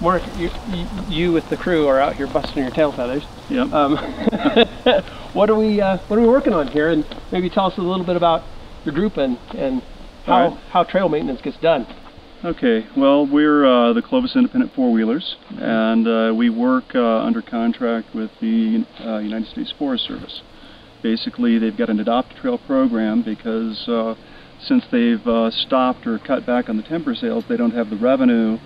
Mark, you with the crew are out here busting your tail feathers. Yep. What are we working on here? And maybe tell us a little bit about your group and how trail maintenance gets done. Okay, well, we're the Clovis Independent four-wheelers, and we work under contract with the United States Forest Service. Basically, they've got an adopt a trail program because since they've stopped or cut back on the timber sales, they don't have the revenue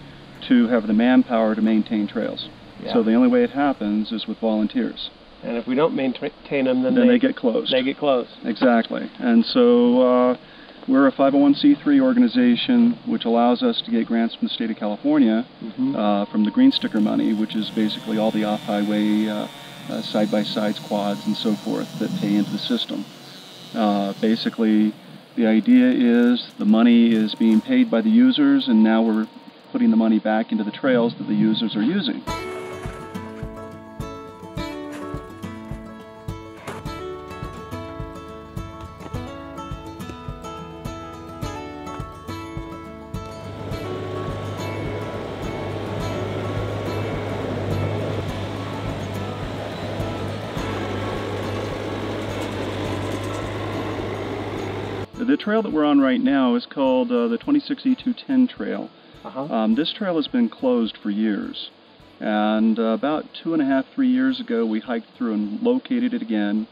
to have the manpower to maintain trails. Yeah. So the only way it happens is with volunteers. And if we don't maintain them, then they get closed. They get closed. Exactly. And so we're a 501c3 organization, which allows us to get grants from the state of California from the green sticker money, which is basically all the off-highway side-by-sides, quads, and so forth that pay into the system. Basically, the idea is the money is being paid by the users, and now we're putting the money back into the trails that the users are using. The trail that we're on right now is called the 26E210 trail. This trail has been closed for years, and about 2.5, 3 years ago we hiked through and located it again,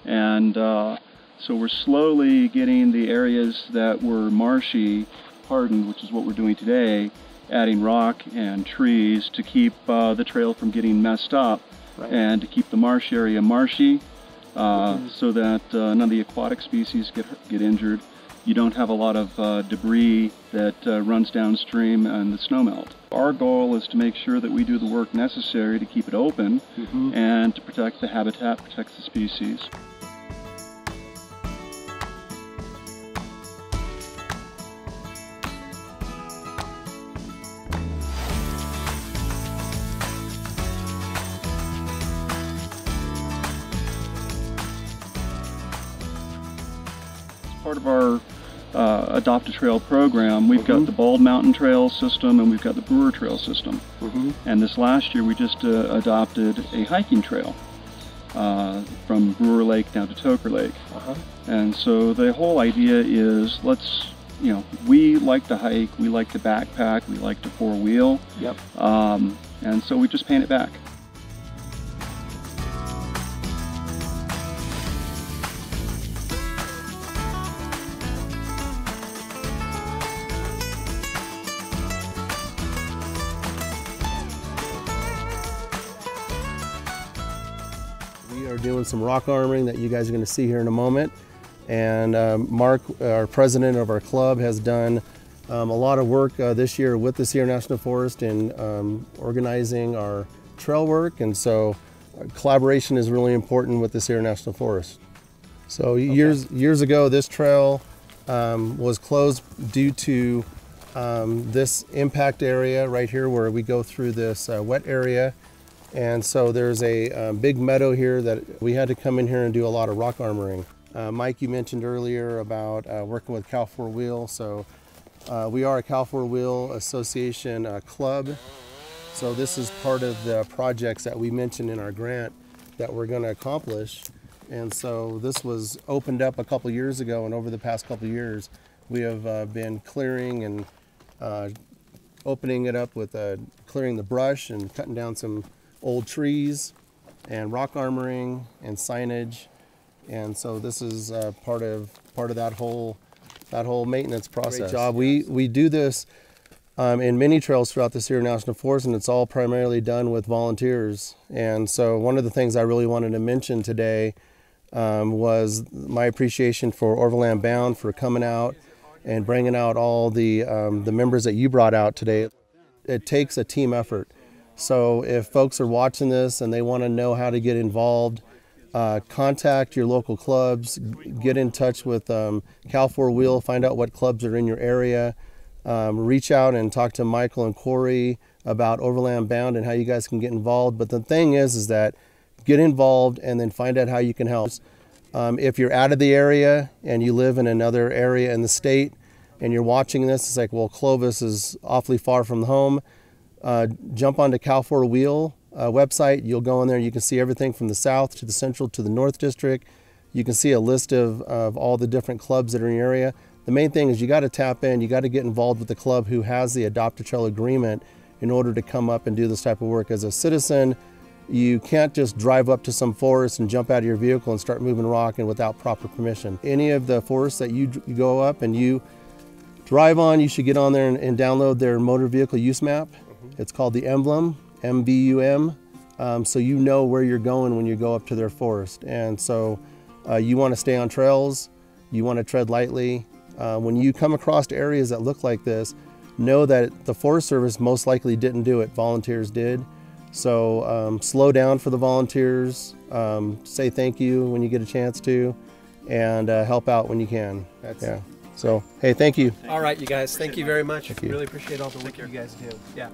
and so we're slowly getting the areas that were marshy hardened, which is what we're doing today, adding rock and trees to keep the trail from getting messed up, and to keep the marsh area marshy so that none of the aquatic species get injured. You don't have a lot of debris that runs downstream and the snow melt. Our goal is to make sure that we do the work necessary to keep it open and to protect the habitat, protect the species. Part of our Adopt a Trail program, we've got the Bald Mountain Trail system and we've got the Brewer Trail system. And this last year we just adopted a hiking trail from Brewer Lake down to Toker Lake. And so the whole idea is we like to hike, we like to backpack, we like to four-wheel. And so we just paint it back. We are doing some rock armoring that you guys are going to see here in a moment, and Mark, our president of our club, has done a lot of work this year with the Sierra National Forest in organizing our trail work, and so collaboration is really important with the Sierra National Forest. So years ago this trail was closed due to this impact area right here where we go through this wet area. And so there's a big meadow here that we had to come in here and do a lot of rock armoring. Mike, you mentioned earlier about working with Cal 4-Wheel. So we are a Cal 4-Wheel Association club. So this is part of the projects that we mentioned in our grant that we're going to accomplish. And so this was opened up a couple years ago, and over the past couple years we have been clearing and opening it up with clearing the brush and cutting down some old trees and rock armoring and signage, and so this is part of that whole maintenance process. Great job. We do this in many trails throughout the Sierra National Forest, and it's all primarily done with volunteers. And so one of the things I really wanted to mention today was my appreciation for Overland Bound for coming out and bringing out all the members that you brought out today. It takes a team effort. So if folks are watching this and they want to know how to get involved, contact your local clubs, get in touch with Cal 4-Wheel, find out what clubs are in your area, reach out and talk to Michael and Corey about Overland Bound and how you guys can get involved. But the thing is that get involved and then find out how you can help. If you're out of the area and you live in another area in the state and you're watching this, it's like, well, Clovis is awfully far from home. jump onto Cal 4 Wheel website. You'll go in there, you can see everything from the south to the central to the north district. You can see a list of all the different clubs that are in your area. The main thing is you got to tap in, you got to get involved with the club who has the Adopt-a-Trail agreement in order to come up and do this type of work. As a citizen, you can't just drive up to some forest and jump out of your vehicle and start moving rock and without proper permission. Any of the forests that you go up and you drive on, you should get on there and download their motor vehicle use map. It's called the Emblem, MBUM, so you know where you're going when you go up to their forest. And so you want to stay on trails, you want to tread lightly. When you come across areas that look like this, know that the Forest Service most likely didn't do it, volunteers did. So slow down for the volunteers, say thank you when you get a chance to, and help out when you can. So, hey, thank you. All right, you guys, thank you very much. Thank you. Really appreciate all the work you guys do. Yeah.